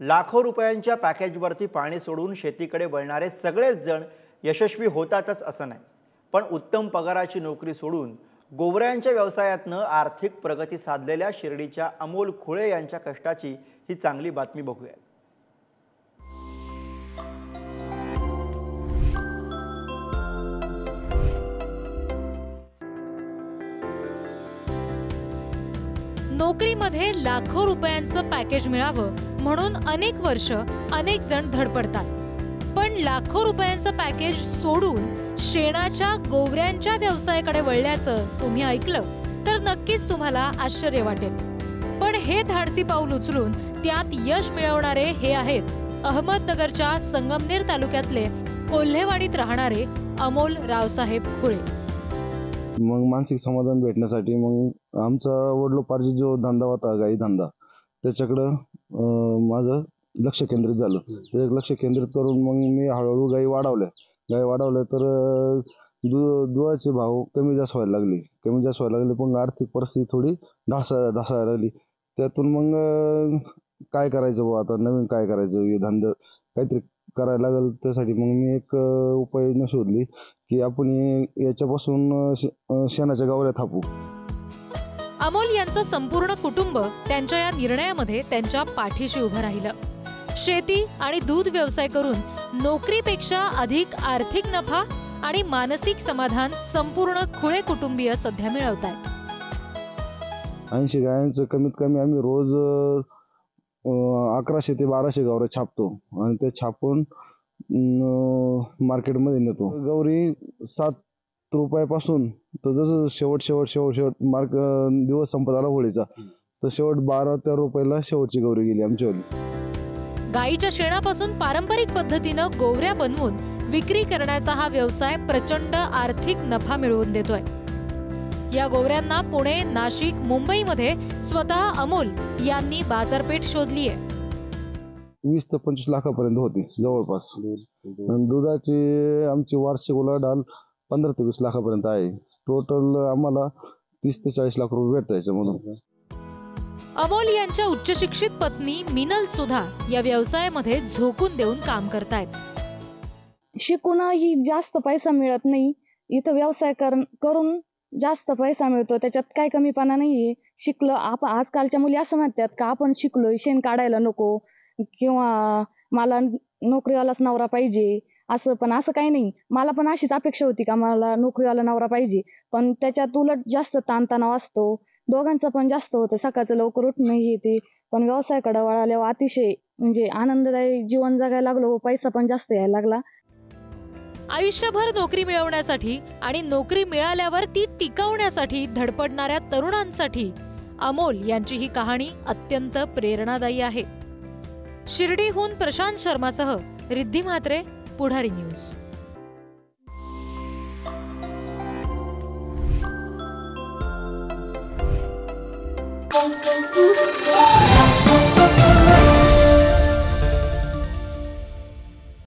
लाखो रुपयांच्या पॅकेजवरती पाणी सोडून शेतीकडे वळणारे सगळेच जण यशस्वी होतातच असं नाही, पण उत्तम पगाराची नोकरी सोडून गोवऱ्यांच्या व्यवसायातनं आर्थिक प्रगती साधलेल्या शिर्डीच्या अमोल खुळे यांच्या कष्टाची ही चांगली बातमी बघूया। नोकरीमध्ये लाखो रुपयांचं पॅकेज मिळावं म्हणून अनेक वर्ष अनेक जण धडपडतात, पण लाखो रुपयांचं पॅकेज सोडून शेणाच्या गोवऱ्यांच्या व्यवसायाकडे वळल्याचं तुम्ही ऐकलं तर नक्कीच तुम्हाला आश्चर्य वाटेल। पण हे धाडसी पाऊल उचलून त्यात यश मिळवणारे हे आहेत अहमदनगरच्या संगमनेर तालुक्यातले कोल्हेवाडीत राहणारे अमोल रावसाहेब खुळे। मग मानसिक समाधान भेटण्यासाठी मग आमचा वडिलोपार्जित जो धंदा होता गाई धंदा त्याच्याकडे माझं लक्ष केंद्रित झालं। ते लक्ष केंद्रित करून मग मी हळूहळू गाई वाढवल्या तर दुधाचे भाव कमी जास्त व्हायला लागले पण आर्थिक परिस्थिती थोडी ढासाळायला लागली। त्यातून मग काय करायचं बुवा, आता नवीन काय करायचं, हे धंदा काहीतरी करायला लागेल। त्यासाठी मग मी एक उपाययोजना शोधली की आपण याच्यापासून शेणाच्या गावऱ्या थापू। अमोल यांचं संपूर्ण कुटुंब त्यांच्या या निर्णयामध्ये त्यांच्या पाठीशी उभं राहिलं। शेती आणि दूध व्यवसाय करून नोकरीपेक्षा अधिक आर्थिक नफा आणि मानसिक समाधान संपूर्ण खुळे कुटुंबीय सध्या मिळवतायत। 80 गायांचं कमीत कमी आम्ही रोज 1100 ते 1200 गावऱ्या छापतो आणि ते छापून मार्केटमध्ये नेतो। गौरी 7 रुपयापासून तर जसं शेवट दिवस संपत आला होळीचा तर शेवट 12-13 रुपयाला शेवटची गौरी गेली आमच्यावाली। गाईच्या शेणापासून पारंपरिक पद्धतीनं गोवऱ्या बनवून विक्री करण्याचा हा व्यवसाय प्रचंड आर्थिक नफा मिळवून देतोय। या गोवऱ्यांना पुणे, नाशिक, मुंबईमध्ये स्वतः अमोल यांनी बाजारपेठ शोधली आहे। 20 ते 25 लाखापर्यंत होती जवळपास। दुधाची आमची वार्षिक उलाढाल 15 ते 20 लाखापर्यंत आहे। टोटल आम्हाला 30 ते 40 लाख रुपये भेटतात याच्यामधून। अमोल यांच्या उच्च शिक्षित पत्नी मिनल सुद्धा या व्यवसायामध्ये झोकून देऊन काम करतायत। शिकूनही जास्त पैसा मिळत नाही, इथं व्यवसाय करून जास्त पैसा मिळतो, त्याच्यात काय कमीपणा नाहीये। शिकलं आपण, आजकालच्या मुली असं म्हणतात का आपण शिकलोय शेण काढायला नको किंवा मला नोकरीवालाच नवरा पाहिजे असं, पण असं काही नाही। मला पण अशीच अपेक्षा होती का मला नोकरीवाला नवरा पाहिजे, पण त्याच्यात उलट जास्त ताणतणाव असतो, दोघांचं पण जास्त होतं। सकाळचं लवकर उठणं हे ते, पण व्यवसायाकडे वळाल्यावर अतिशय म्हणजे आनंददायी जीवन जगायला लागलो, पैसा पण जास्त यायला लागला। आयुष्यभर नोकरी मिळवण्यासाठी आणि नोकरी मिळाल्यावर ती टिकवण्यासाठी धडपडणाऱ्या तरुणांसाठी अमोल यांची ही कहाणी अत्यंत प्रेरणादायी आहे। शिर्डीहून प्रशांत शर्मासह रिद्धी म्हात्रे, पुढारी न्यूज।